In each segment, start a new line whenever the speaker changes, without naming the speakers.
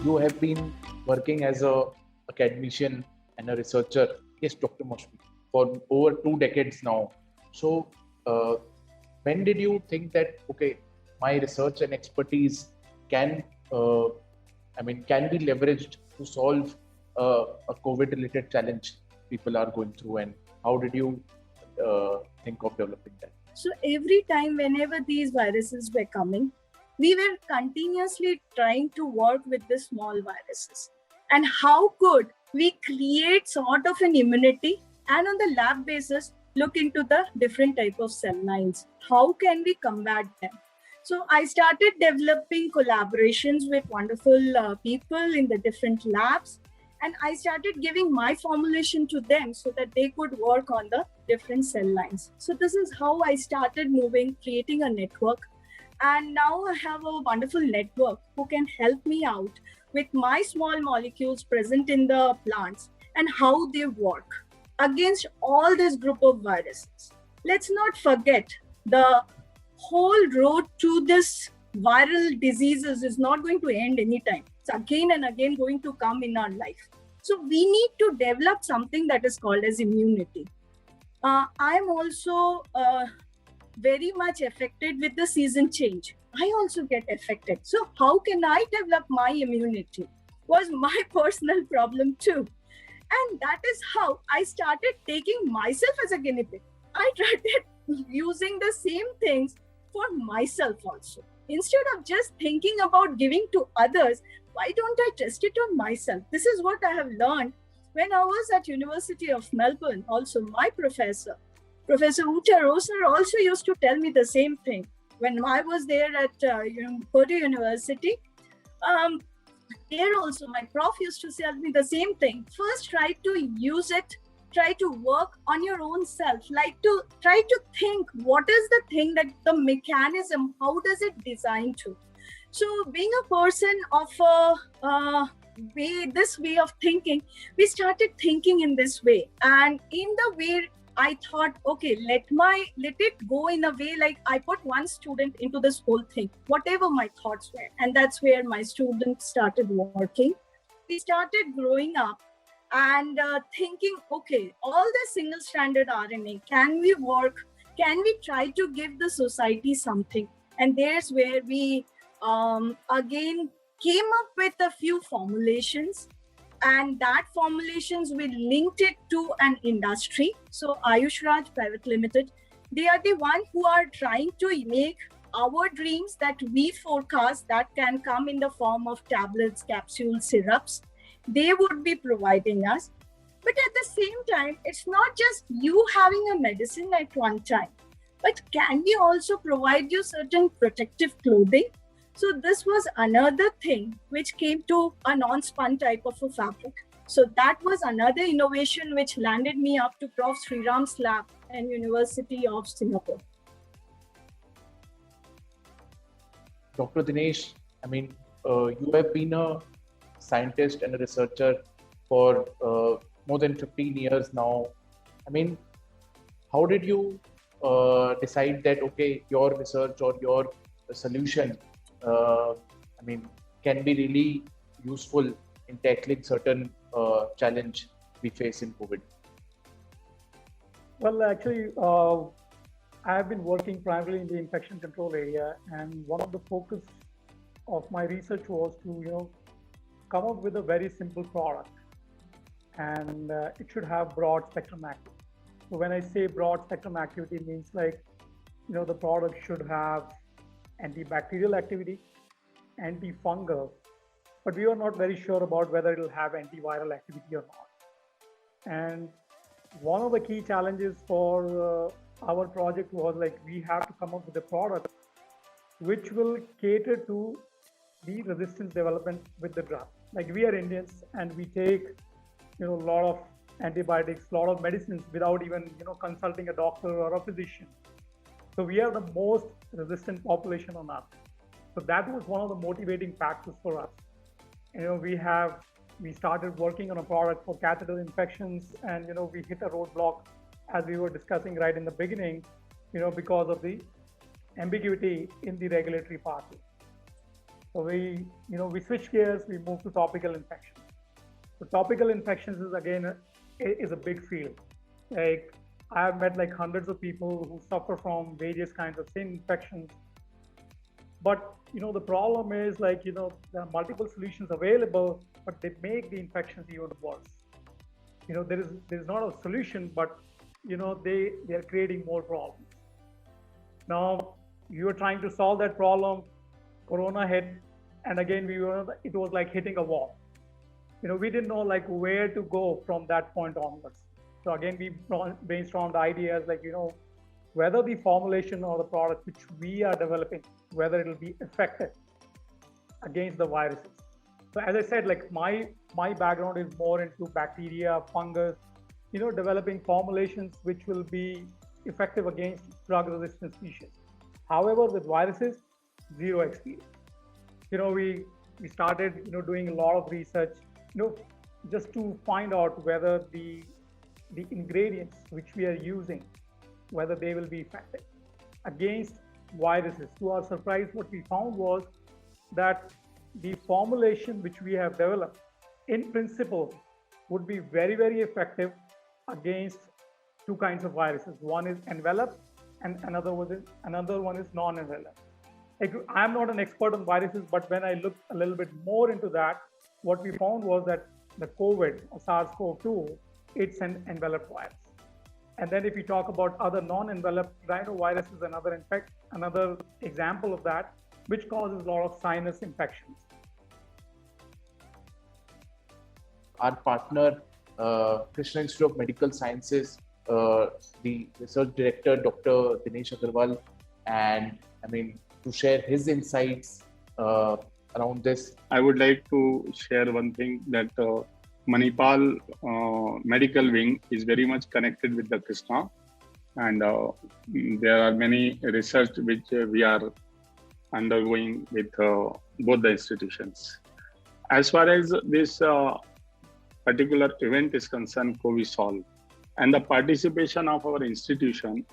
You have been working as a academician and a researcher, yes, Dr. Moshmi, for over 2 decades now. So, uh, when did you think that okay, my research and expertise can, can be leveraged to solve a COVID-related challenge people are going through, and how did you think of developing that?
So every time, whenever these viruses were coming, we were continuously trying to work with the small viruses. And how could we create sort of an immunity and on the lab basis, look into the different type of cell lines? How can we combat them? So I started developing collaborations with wonderful people in the different labs. And I started giving my formulation to them so that they could work on the different cell lines. So this is how I started moving, creating a network. And now I have a wonderful network who can help me out with my small molecules present in the plants and how they work against all this group of viruses. Let's not forget the whole road to this viral diseases is not going to end anytime. It's again and again going to come in our life. So we need to develop something that is called as immunity. I'm also very much affected with the season change. I also get affected. So how can I develop my immunity? Was my personal problem too. And that is how I started taking myself as a guinea pig. I started using the same things for myself also. Instead of just thinking about giving to others, why don't I test it on myself? This is what I have learned when I was at University of Melbourne. Also, my professor, Professor Uta Rosner, also used to tell me the same thing. When I was there at Purdue University, there also my prof used to tell me the same thing. First, try to use it, try to work on your own self, like to try to think what is the thing that the mechanism, how does it design to? So being a person of this way of thinking, we started thinking in this way. And in the way I thought, okay, let it go in a way like I put one student into this whole thing, whatever my thoughts were. And that's where my students started working. We started growing up and thinking, okay, all the single-stranded RNA, can we work? Can we try to give the society something? And there's where we again came up with a few formulations, and that formulations we linked it to an industry. So Ayush Raj Private Limited, they are the one who are trying to make our dreams that we forecast that can come in the form of tablets, capsules, syrups. They would be providing us. But at the same time, it's not just you having a medicine at one time, but can we also provide you certain protective clothing? So this was another thing which came to a non-spun type of a fabric. So that was another innovation which landed me up to Prof. Sriram's lab and University of Singapore.
Dr. Dinesh, you have been a scientist and a researcher for more than 15 years now. How did you decide that, okay, your research or your solution can be really useful in tackling certain challenge we face in COVID?
Well, actually, I have been working primarily in the infection control area, and one of the focus of my research was to, come up with a very simple product, and it should have broad spectrum activity. So when I say broad spectrum activity, it means like, the product should have antibacterial activity, antifungal, but we were not very sure about whether it will have antiviral activity or not. And one of the key challenges for our project was like, we have to come up with a product which will cater to the resistance development with the drug. Like, we are Indians and we take, a lot of antibiotics, a lot of medicines without even, consulting a doctor or a physician. So we are the most resistant population on Earth. So that was one of the motivating factors for us. We started working on a product for catheter infections, and we hit a roadblock, as we were discussing right in the beginning, because of the ambiguity in the regulatory pathway. So we switch gears, we move to topical infections. So topical infections is again is a big field. Like I have met like hundreds of people who suffer from various kinds of skin infections. But the problem is like there are multiple solutions available, but they make the infections even worse. There is not a solution, but they are creating more problems. Now you are trying to solve that problem. Corona hit, and again it was like hitting a wall. We didn't know like where to go from that point onwards. So again, we brainstormed ideas like whether the formulation or the product which we are developing, whether it will be effective against the viruses. So as I said, like my background is more into bacteria, fungus, developing formulations which will be effective against drug-resistant species. However, with viruses, zero experience. We started doing a lot of research, just to find out whether the ingredients which we are using, whether they will be effective against viruses. To our surprise, what we found was that the formulation which we have developed, in principle, would be very, very effective against two kinds of viruses. One is enveloped, and another one is non-enveloped. Like, I'm not an expert on viruses, but when I looked a little bit more into that, what we found was that the COVID, or SARS-CoV-2, it's an enveloped virus. And then if we talk about other non-enveloped, rhinovirus is another example of that, which causes a lot of sinus infections.
Our partner, Krishna Institute of Medical Sciences, the research director, Dr. Dinesh Agarwal, and to share his insights around this.
I would like to share one thing that Manipal medical wing is very much connected with the Krishna, and there are many research which we are undergoing with both the institutions. As far as this particular event is concerned, COVISOL, and the participation of our institution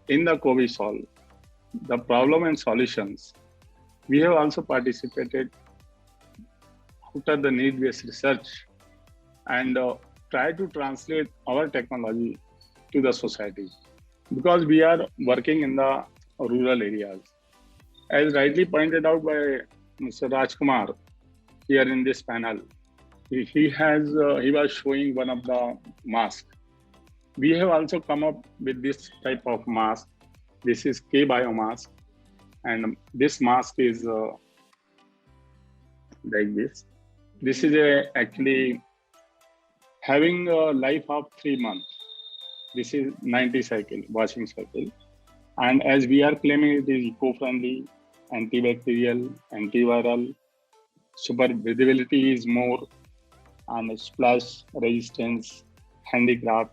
in the COVISOL, the problem and solutions, we have also participated after the need-based research and try to translate our technology to the society, because we are working in the rural areas. As rightly pointed out by Mr. Rajkumar here in this panel, he was showing one of the masks. We have also come up with this type of mask. This is K-Bio mask, and this mask is like this. This is actually having a life of 3 months. This is 90 cycle, washing cycle. And as we are claiming, it is eco-friendly, antibacterial, antiviral, super visibility is more, and splash resistance, handicraft,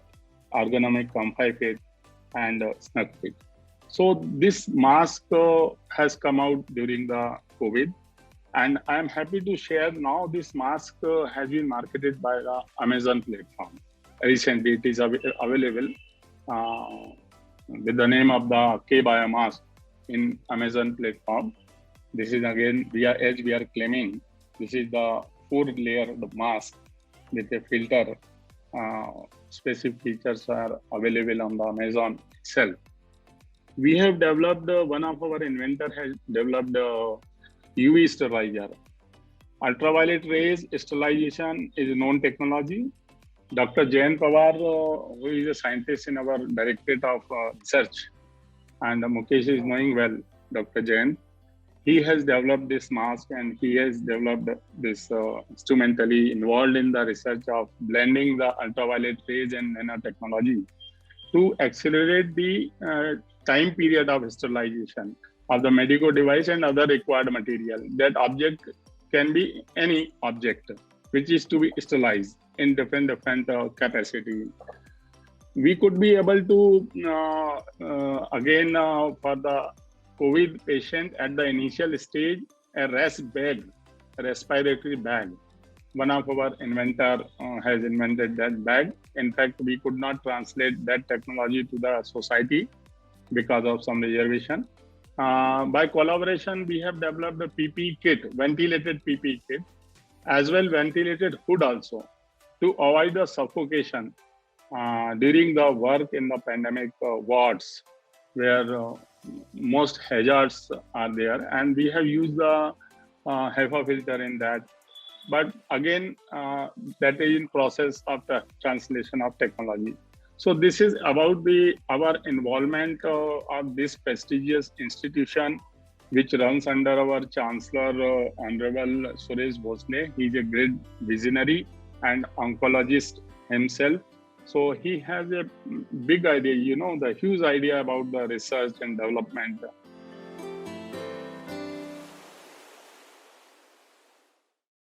ergonomic, comfy fit, and snug fit. So this mask has come out during the COVID, and I am happy to share now this mask has been marketed by the Amazon platform. Recently, it is available with the name of the K-Bio mask in Amazon platform. This is again, we are claiming, this is the 4-layer mask with a filter. Specific features are available on the Amazon itself. We have developed, one of our inventor has developed UV sterilizer. Ultraviolet rays sterilization is a known technology. Dr. Jayan Pawar, who is a scientist in our Directorate of Research, and Mukesh is knowing well, Dr. Jayan, he has developed this mask, and he has developed this instrumentally involved in the research of blending the ultraviolet rays and nanotechnology to accelerate the time period of sterilization of the medical device and other required material. That object can be any object which is to be sterilized in different capacity. We could be able to, again, for the COVID patient at the initial stage, a respiratory bag. One of our inventor has invented that bag. In fact, we could not translate that technology to the society because of some reservation. By collaboration, we have developed a PPE kit, ventilated PPE kit, as well ventilated hood also, to avoid the suffocation during the work in the pandemic wards, where most hazards are there, and we have used the HEPA filter in that. But again, that is in process of the translation of technology. So this is about our involvement of this prestigious institution, which runs under our Chancellor, Honorable Suresh Bhosle. He is a great visionary and oncologist himself. So he has a big idea, the huge idea about the research and development